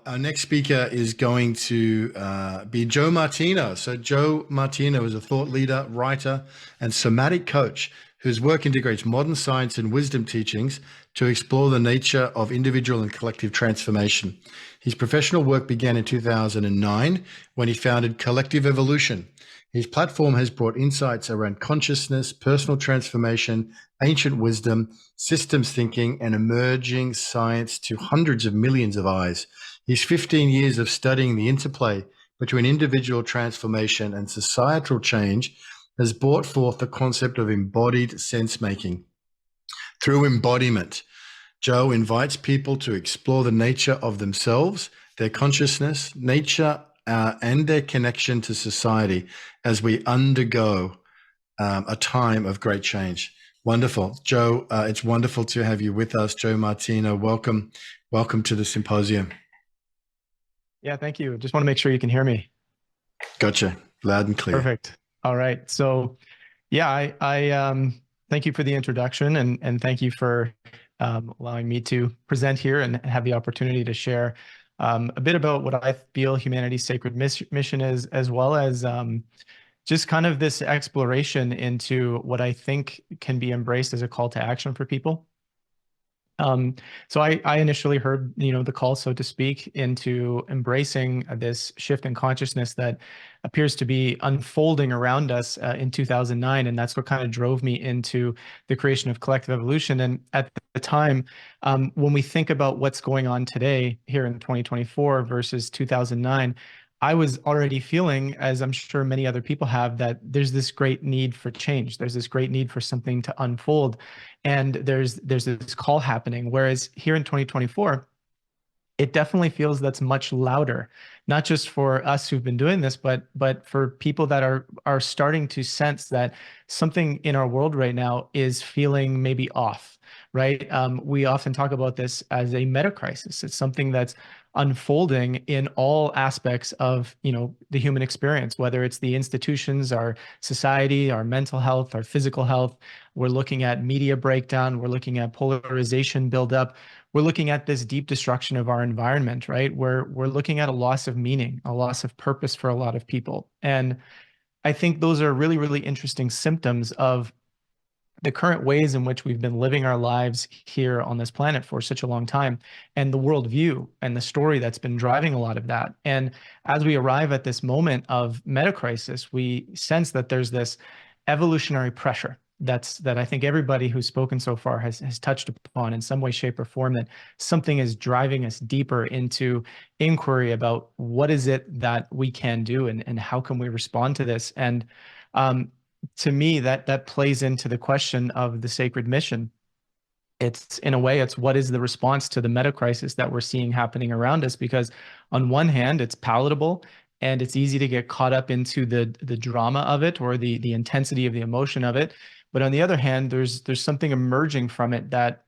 Our next speaker is going to be Joe Martino. So Joe Martino is a thought leader, writer, and somatic coach whose work integrates modern science and wisdom teachings to explore the nature of individual and collective transformation. His professional work began in 2009 when he founded Collective Evolution. His platform has brought insights around consciousness, personal transformation, ancient wisdom, systems thinking, and emerging science to hundreds of millions of eyes. His 15 years of studying the interplay between individual transformation and societal change has brought forth the concept of embodied sense-making. Through embodiment, Joe invites people to explore the nature of themselves, their consciousness, nature, and their connection to society as we undergo a time of great change. Wonderful. Joe, it's wonderful to have you with us. Joe Martino, welcome. Welcome to the symposium. Yeah, thank you. Just want to make sure you can hear me. Gotcha. Loud and clear. Perfect. All right. So yeah, I thank you for the introduction and thank you for allowing me to present here and have the opportunity to share a bit about what I feel humanity's sacred mission is, as well as just kind of this exploration into what I think can be embraced as a call to action for people. So I initially heard, the call, so to speak, into embracing this shift in consciousness that appears to be unfolding around us in 2009. And that's what kind of drove me into the creation of Collective Evolution. And at the time, when we think about what's going on today here in 2024 versus 2009, I was already feeling, as I'm sure many other people have, that there's this great need for change. There's this great need for something to unfold. And there's this call happening. Whereas here in 2024, it definitely feels that's much louder, not just for us who've been doing this, but for people that are starting to sense that something in our world right now is feeling maybe off, right? We often talk about this as a meta crisis. It's something that's unfolding in all aspects of, the human experience, whether it's the institutions, our society, our mental health, our physical health. We're looking at media breakdown. We're looking at polarization buildup. We're looking at this deep destruction of our environment, right? We're looking at a loss of meaning, a loss of purpose for a lot of people. And I think those are really, really interesting symptoms of the current ways in which we've been living our lives here on this planet for such a long time, and the worldview and the story that's been driving a lot of that. And as we arrive at this moment of meta crisis, we sense that there's this evolutionary pressure that I think everybody who's spoken so far has touched upon in some way, shape, or form, that something is driving us deeper into inquiry about what is it that we can do and how can we respond to this. And to me, that plays into the question of the sacred mission. It's, in a way, it's what is the response to the meta crisis that we're seeing happening around us? Because on one hand, it's palatable and it's easy to get caught up into the drama of it or the intensity of the emotion of it. But on the other hand, there's something emerging from it that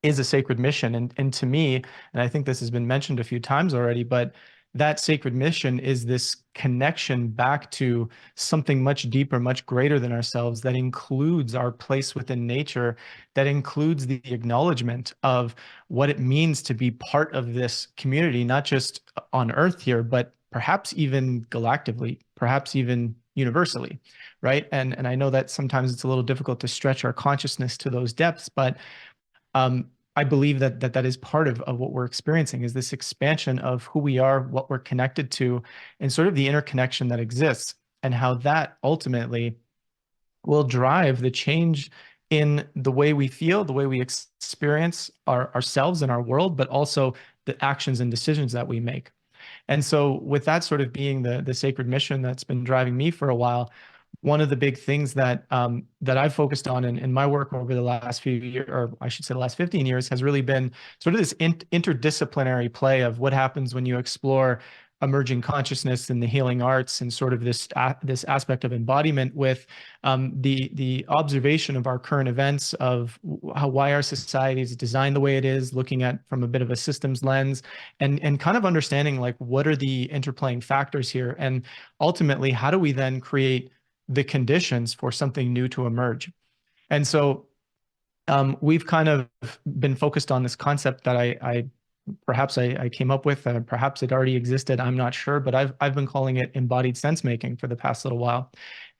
is a sacred mission. And to me, and I think this has been mentioned a few times already, but that sacred mission is this connection back to something much deeper, much greater than ourselves, that includes our place within nature, that includes the acknowledgement of what it means to be part of this community, not just on Earth here, but perhaps even galactically, perhaps even universally, right? And I know that sometimes it's a little difficult to stretch our consciousness to those depths, but I believe that is part of what we're experiencing, is this expansion of who we are, what we're connected to, and sort of the interconnection that exists, and how that ultimately will drive the change in the way we feel, the way we experience ourselves and our world, but also the actions and decisions that we make. And so with that sort of being the sacred mission that's been driving me for a while, one of the big things that I've focused on in my work over the last few years, or I should say the last 15 years, has really been sort of this interdisciplinary play of what happens when you explore emerging consciousness and the healing arts, and sort of this aspect of embodiment with the observation of our current events, of why our society is designed the way it is, looking at from a bit of a systems lens, and kind of understanding like what are the interplaying factors here, and ultimately how do we then create the conditions for something new to emerge. And so we've kind of been focused on this concept that I perhaps I came up with, perhaps it already existed, I'm not sure, but I've been calling it embodied sense making for the past little while.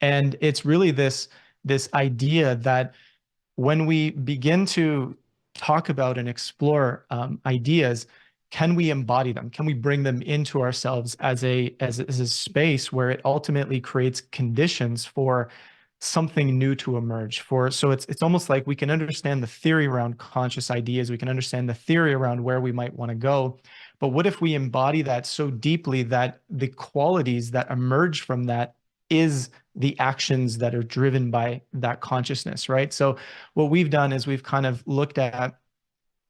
And it's really this idea that when we begin to talk about and explore ideas, can we embody them? Can we bring them into ourselves as a space where it ultimately creates conditions for something new to emerge? So it's almost like we can understand the theory around conscious ideas, we can understand the theory around where we might want to go, but what if we embody that so deeply that the qualities that emerge from that is the actions that are driven by that consciousness, right? So what we've done is we've kind of looked at,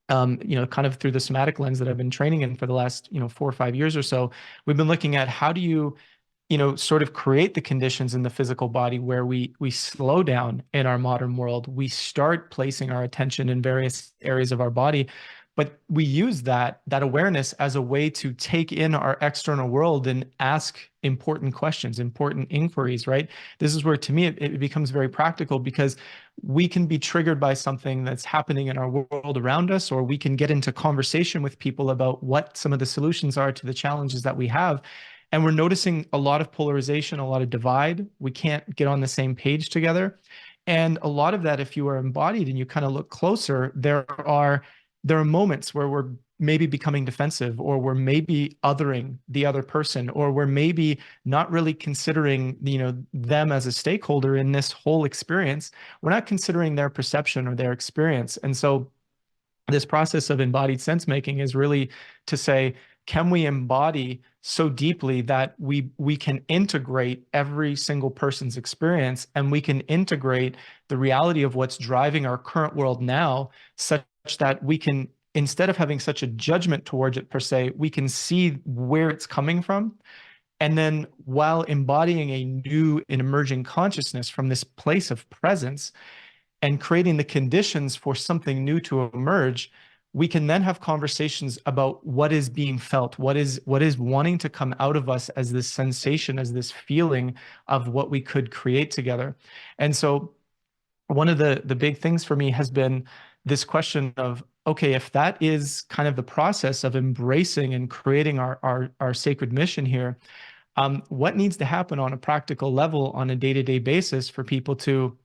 kind of through the somatic lens that I've been training in for the last, 4 or 5 years or so, we've been looking at how do you, sort of create the conditions in the physical body where we slow down in our modern world. We start placing our attention in various areas of our body, but we use that awareness as a way to take in our external world and ask important questions, important inquiries, right? This is where, to me, it becomes very practical, because we can be triggered by something that's happening in our world around us, or we can get into conversation with people about what some of the solutions are to the challenges that we have. And we're noticing a lot of polarization, a lot of divide. We can't get on the same page together. And a lot of that, if you are embodied and you kind of look closer, there are moments where we're maybe becoming defensive, or we're maybe othering the other person, or we're maybe not really considering, them as a stakeholder in this whole experience. We're not considering their perception or their experience. And so this process of embodied sense making is really to say, can we embody so deeply that we can integrate every single person's experience, and we can integrate the reality of what's driving our current world now, such that we can, instead of having such a judgment towards it per se, we can see where it's coming from. And then, while embodying a new and emerging consciousness from this place of presence and creating the conditions for something new to emerge, we can then have conversations about what is being felt, what is wanting to come out of us as this sensation, as this feeling of what we could create together. And so one of the big things for me has been this question of, okay, if that is kind of the process of embracing and creating our sacred mission here, what needs to happen on a practical level on a day-to-day basis for people to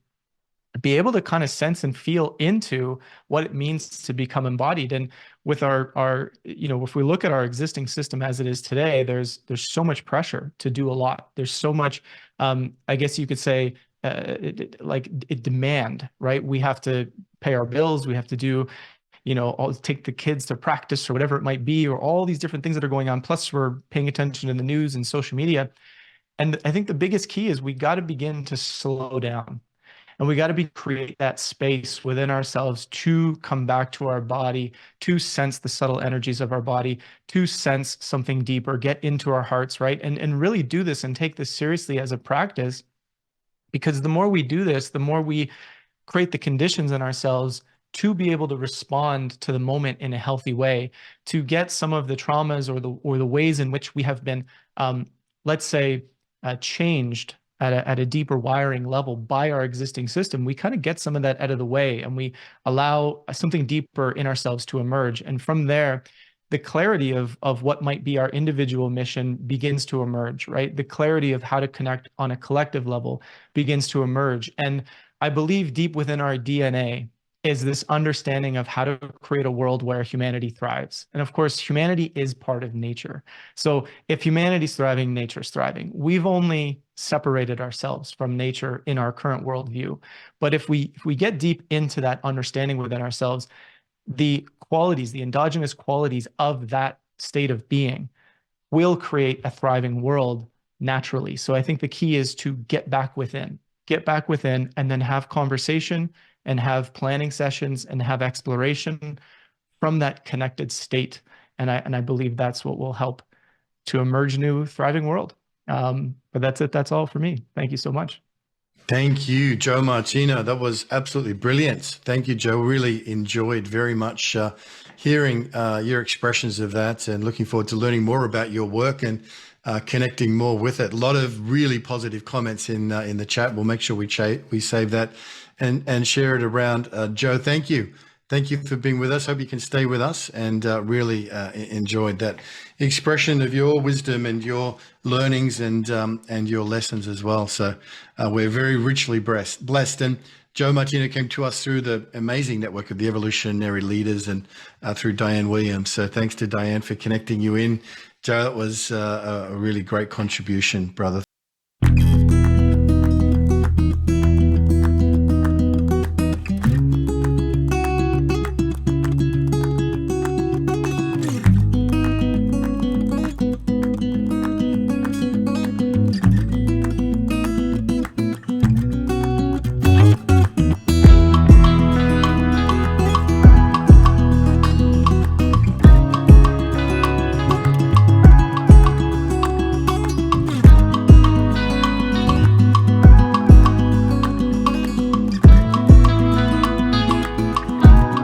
be able to kind of sense and feel into what it means to become embodied? And with our if we look at our existing system as it is today, there's so much pressure to do a lot. There's so much, I guess you could say, demand, right? We have to pay our bills. We have to do, take the kids to practice or whatever it might be, or all these different things that are going on. Plus, we're paying attention to the news and social media. And I think the biggest key is we got to begin to slow down. And we got to create that space within ourselves to come back to our body, to sense the subtle energies of our body, to sense something deeper, get into our hearts, right? And really do this and take this seriously as a practice, because the more we do this, the more we create the conditions in ourselves to be able to respond to the moment in a healthy way, to get some of the traumas or the ways in which we have been, let's say, changed at a deeper wiring level by our existing system. We kind of get some of that out of the way, and we allow something deeper in ourselves to emerge. And from there, the clarity of what might be our individual mission begins to emerge, right? The clarity of how to connect on a collective level begins to emerge. And I believe deep within our DNA is this understanding of how to create a world where humanity thrives. And of course, humanity is part of nature. So if humanity's thriving, nature's thriving. We've only separated ourselves from nature in our current worldview. But if we get deep into that understanding within ourselves, the qualities, the endogenous qualities of that state of being will create a thriving world naturally. So I think the key is to get back within, and then have conversation and have planning sessions and have exploration from that connected state. And I believe that's what will help to emerge a new thriving world. But that's it. That's all for me. Thank you so much. Thank you, Joe Martino. That was absolutely brilliant. Thank you, Joe. Really enjoyed very much hearing your expressions of that, and looking forward to learning more about your work and connecting more with it. A lot of really positive comments in the chat. We'll make sure we save that and share it around. Joe, thank you. Thank you for being with us. Hope you can stay with us, and really enjoyed that expression of your wisdom and your learnings and your lessons as well. So we're very richly blessed. And Joe Martino came to us through the amazing network of the evolutionary leaders and through Diane Williams. So thanks to Diane for connecting you in. Joe, that was a really great contribution, brother.